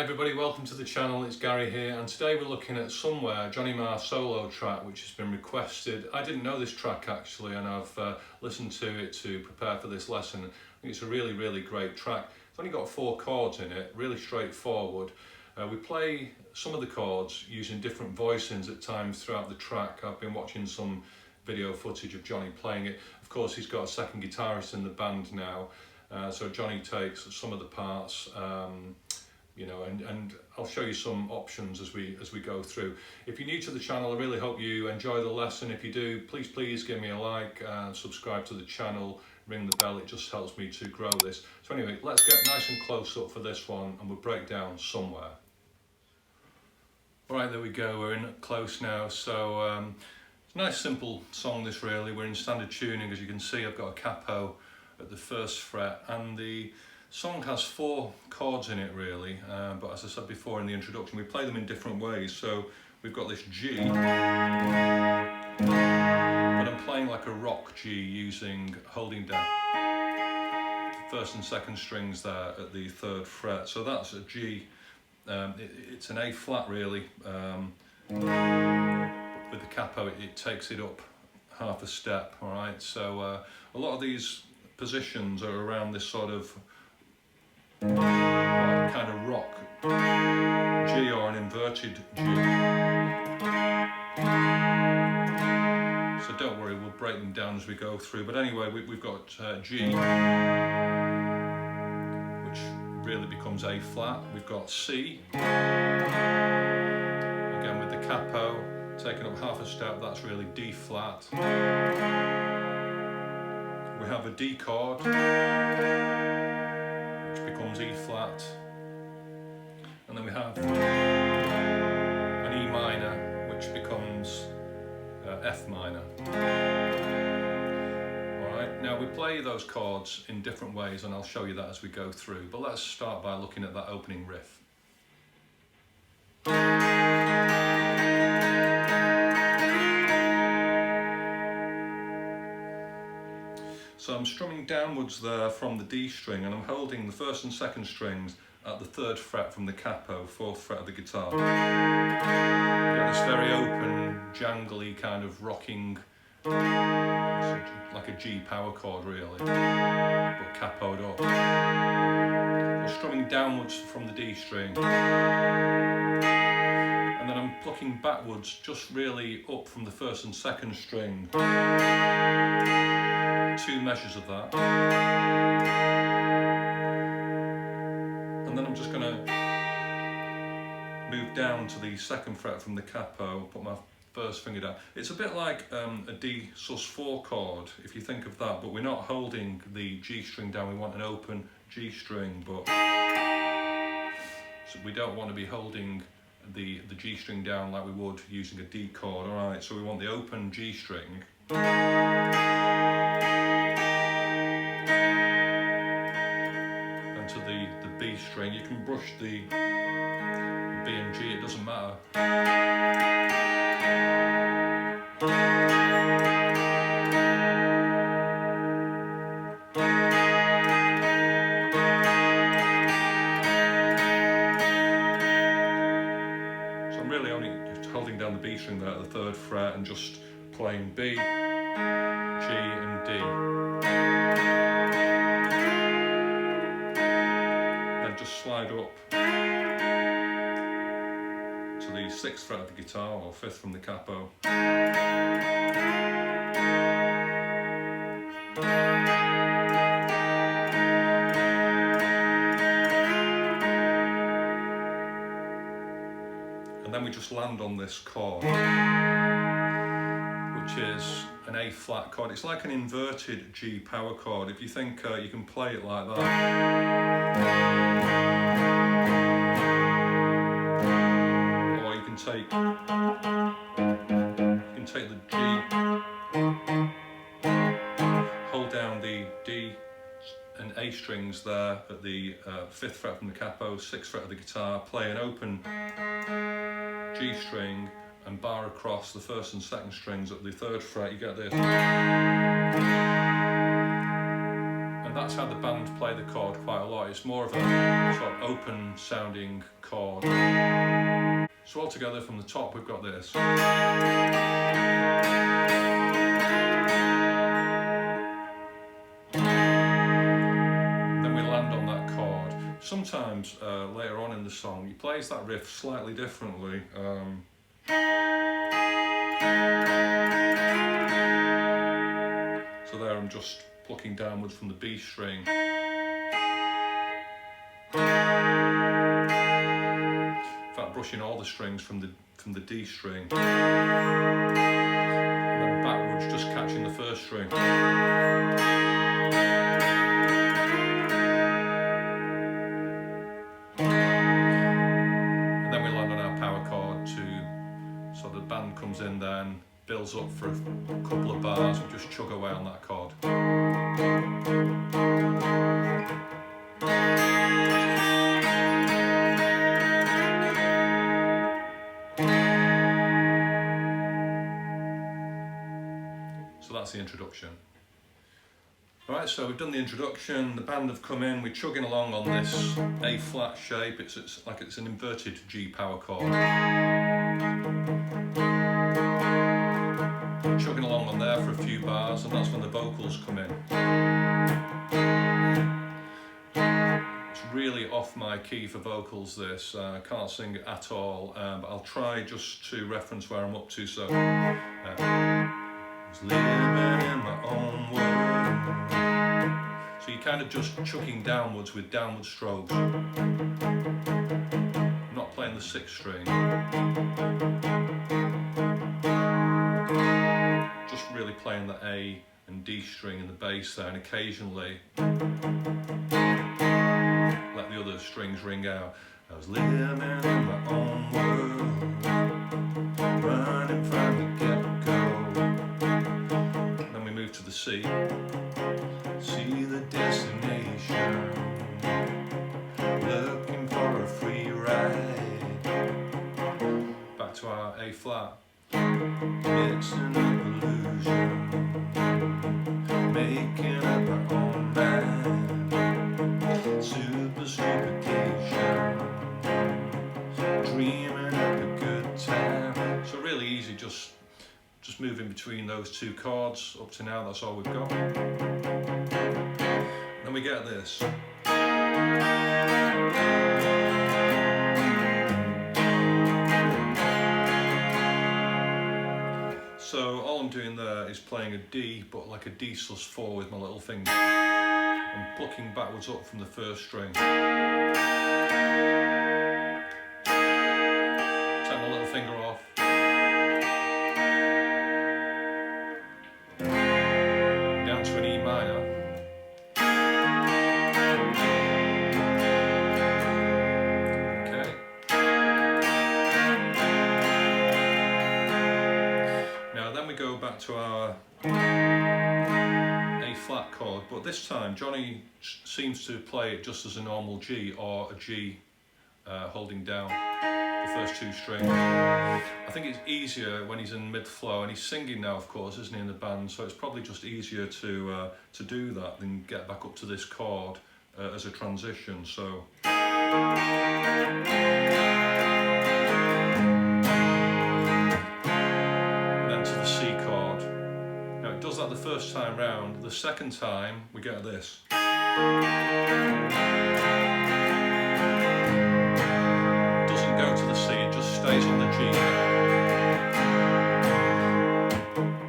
everybody, welcome to the channel. It's Gary here, and today we're looking at Somewhere, Johnny Marr solo track, which has been requested. I didn't know this track actually, and I've listened to it to prepare for this lesson. I think it's a really great track. It's only got 4 chords in it, really straightforward. We play some of the chords using different voicings at times throughout the track. I've been watching some video footage of Johnny playing it. Of course, he's got a second guitarist in the band now, so Johnny takes some of the parts. You know, and I'll show you some options as we go through. If you're new to the channel, I really hope you enjoy the lesson. If you do, please give me a like and subscribe to the channel, ring the bell. It just helps me to grow this. So anyway, let's get nice and close up for this one, and we'll break down Somewhere. All right, there we go, we're in close now. So it's a nice simple song this really. We're in standard tuning. As you can see, I've got a capo at the 1st fret, and the song has 4 chords in it really, but as I said before in the introduction, we play them in different ways. So we've got this G, but I'm playing like a rock G, using holding down the 1st and 2nd strings there at the 3rd fret. So that's a G. It's an A flat really, but with the capo it takes it up half a step. All right, so a lot of these positions are around this sort of kind of rock G, or an inverted G. So don't worry, we'll break them down as we go through. But anyway, we've got G, which really becomes A flat. We've got C, again with the capo taking up half a step, that's really D flat. We have a D chord, becomes E flat, and then we have an E minor, which becomes F minor. Alright, now we play those chords in different ways, and I'll show you that as we go through, but let's start by looking at that opening riff. So I'm strumming downwards there from the D string, and I'm holding the 1st and 2nd strings at the 3rd fret from the capo, 4th fret of the guitar. You get this very open, jangly kind of rocking, like a G power chord really, but capoed up. I'm strumming downwards from the D string, and then I'm plucking backwards just really up from the 1st and 2nd string. 2 measures of that, and then I'm just going to move down to the 2nd fret from the capo, put my 1st finger down. It's a bit like a D sus4 chord, if you think of that, but we're not holding the G string down. We want an open G string, but so we don't want to be holding the G string down like we would using a D chord. Alright, so we want the open G string. To the B string. You can brush the B and G, it doesn't matter. So I'm really only just holding down the B string there at the 3rd fret and just playing B, G and D. Just slide up to the 6th fret of the guitar, or 5th from the capo. And then we just land on this chord, which is an A flat chord. It's like an inverted G power chord. If you think you can play it like that. Or you can take the G, hold down the D and A strings there at the 5th fret from the capo, 6th fret of the guitar, play an open G string, and bar across the 1st and 2nd strings at the 3rd fret. You get this. And That's how the band play the chord quite a lot. It's more of a sort of open sounding chord. So all together from the top we've got this. Then we land on that chord. Sometimes later on in the song he plays that riff slightly differently. So there I'm just plucking downwards from the B string. In fact, brushing all the strings from the D string. And then backwards, just catching the first string. And then we land on our power chord so the band comes in then, builds up for a couple of bars and just chug away on that chord. So that's the introduction. Right, so we've done the introduction, the band have come in, we're chugging along on this A flat shape, it's like it's an inverted G power chord. Chugging along on there for a few bars, and that's when the vocals come in. It's really off my key for vocals this, I can't sing it at all, but I'll try just to reference where I'm up to. So I was living in my own world. So you're kind of just chucking downwards with downward strokes. I'm not playing the sixth string. Just really playing the A and D string in the bass there, and occasionally let the other strings ring out. I was living in my own world, running from the get-go. Then we move to the C. See the destination, looking for a free ride. Back to our A flat. Mixing up illusion, making up our own mind. Superstication, dreaming up a good time. So really easy, just moving between those two chords. Up to now, that's all we've got. Then we get this. So all I'm doing there is playing a D, but like a D sus4 with my little finger. I'm plucking backwards up from the first string. Take my little finger off. Down to an E minor. Okay. Now then we go back to our A flat chord, but this time Johnny seems to play it just as a normal G, or a G holding down the first two strings. I think it's easier when he's in mid-flow, and he's singing now of course, isn't he, in the band, so it's probably just easier to do that than get back up to this chord as a transition. So then to the C chord. Now it does that the first time round, the second time we get this. Doesn't go to the C, it just stays on the G.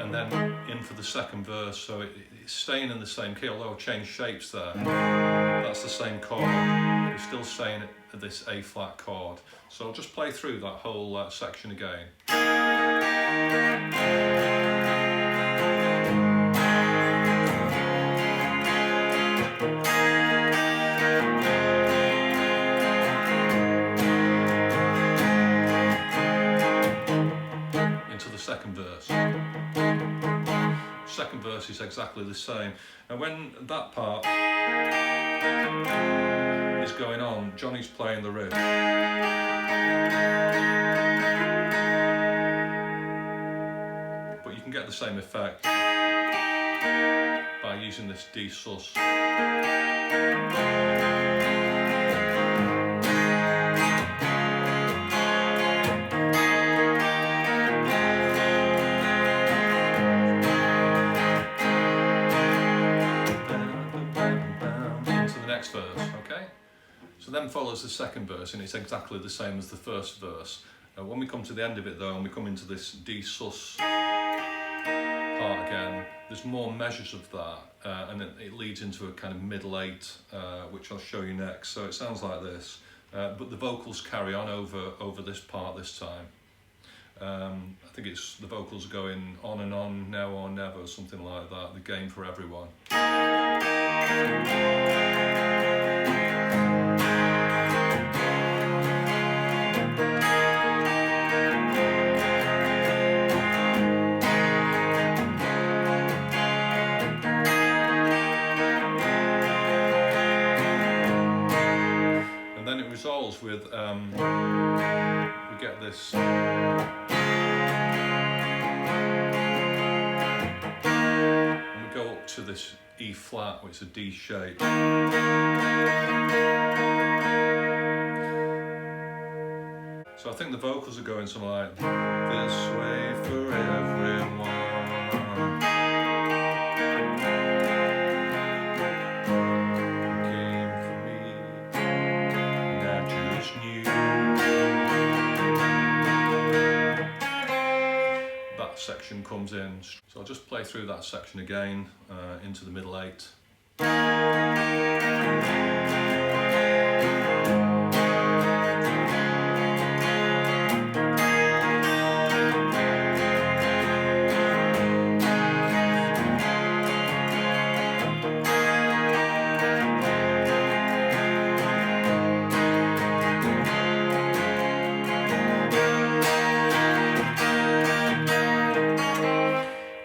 And then in for the second verse, so it's staying in the same key, although I've changed shapes there. That's the same chord. It's still staying at this A flat chord. So I'll just play through that whole section again. Second verse. Second verse is exactly the same, and when that part is going on, Johnny's playing the riff. But you can get the same effect. by using this D sus. Verse, okay? So then follows the second verse, and it's exactly the same as the first verse. When we come to the end of it though, and we come into this D sus part again, there's more measures of that, and it leads into a kind of middle eight, which I'll show you next. So it sounds like this, but the vocals carry on over this part this time. I think it's the vocals going on and on, now or never, something like that, the game for everyone. And then it resolves with, we get this. To this E flat, which is a D shape. So I think the vocals are going something like this way for everyone. Came for me, now just knew. That section comes in. So I'll just play through that section again into the middle eight.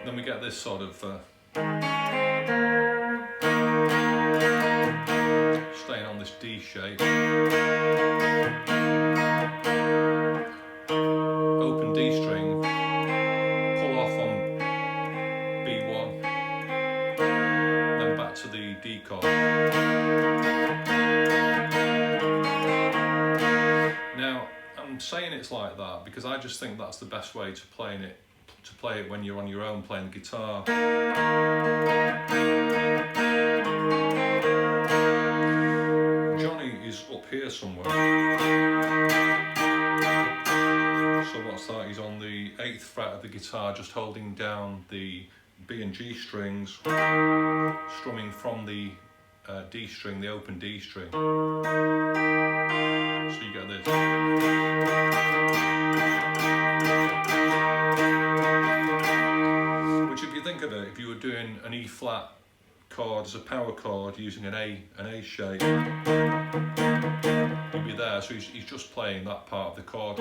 Then we get this sort of staying on this D shape, open D string, pull off on B1, then back to the D chord. Now I'm saying it's like that because I just think that's the best way to play it when you're on your own playing the guitar. Johnny is up here somewhere. So what's that? He's on the 8th fret of the guitar, just holding down the B and G strings, strumming from the D string, the open D string. So you get this. Think of it, if you were doing an E flat chord as a power chord using an A shape, you'd be there. So he's just playing that part of the chord.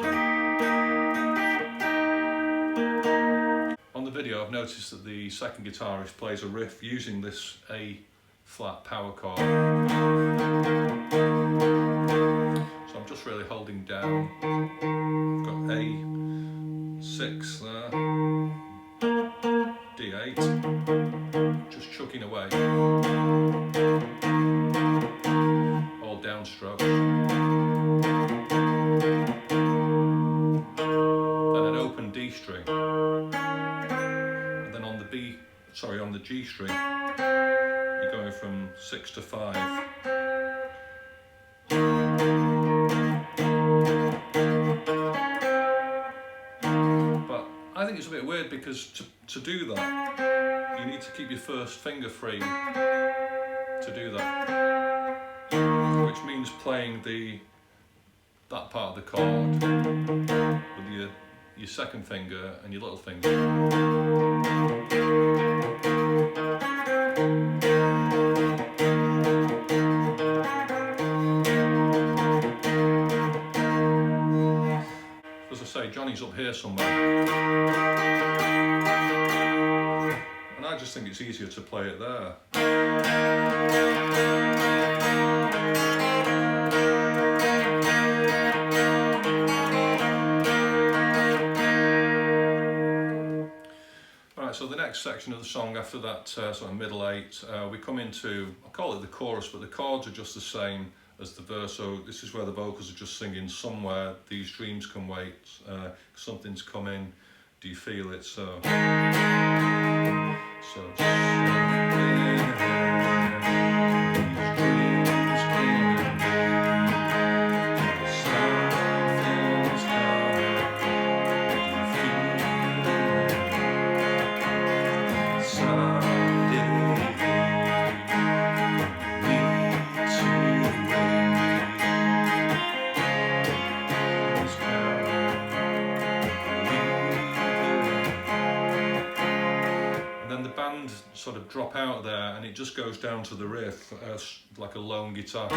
On the video I've noticed that the second guitarist plays a riff using this A flat power chord. So I'm just really holding down. I've got A6 there. D8, just chucking away, all downstrokes, then an open D string, and then on the G string, you're going from 6 to 5. But I think it's a bit weird because to do that, you need to keep your first finger free to do that, which means playing that part of the chord with your second finger and your little finger. As I say, Johnny's up here somewhere. And I just think it's easier to play it there. Right, so the next section of the song, after that sort of middle eight, we come into, I call it the chorus, but the chords are just the same as the verse. So this is where the vocals are just singing, somewhere these dreams can wait, something's coming, do you feel it? So sort of drop out there, and it just goes down to the riff like a lone guitar,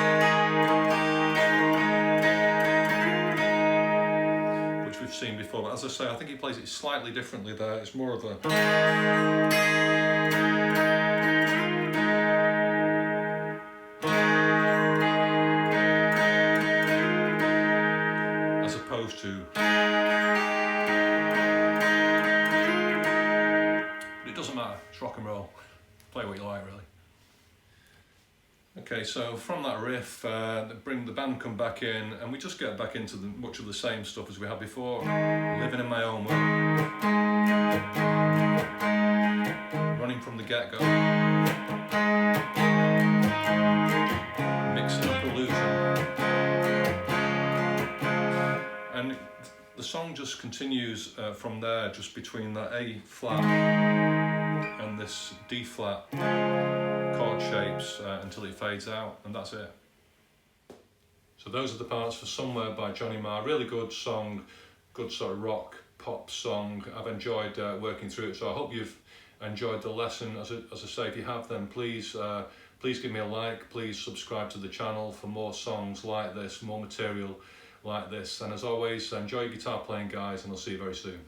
which we've seen before. But as I say, I think he plays it slightly differently there. It's more of a as opposed to. But it doesn't matter. It's rock and roll. Play what you like, really. Okay, so from that riff, the band come back in, and we just get back into much of the same stuff as we had before. Living in my own world, running from the get-go, mixing up illusion, and the song just continues from there, just between that A flat and this D flat chord shapes until it fades out, and that's it. So those are the parts for Somewhere by Johnny Marr. Really good song, good sort of rock pop song. I've enjoyed working through it, so I hope you've enjoyed the lesson. As I say, if you have, then please give me a like, please subscribe to the channel for more songs like this, more material like this, and as always, enjoy your guitar playing, guys, and I'll see you very soon.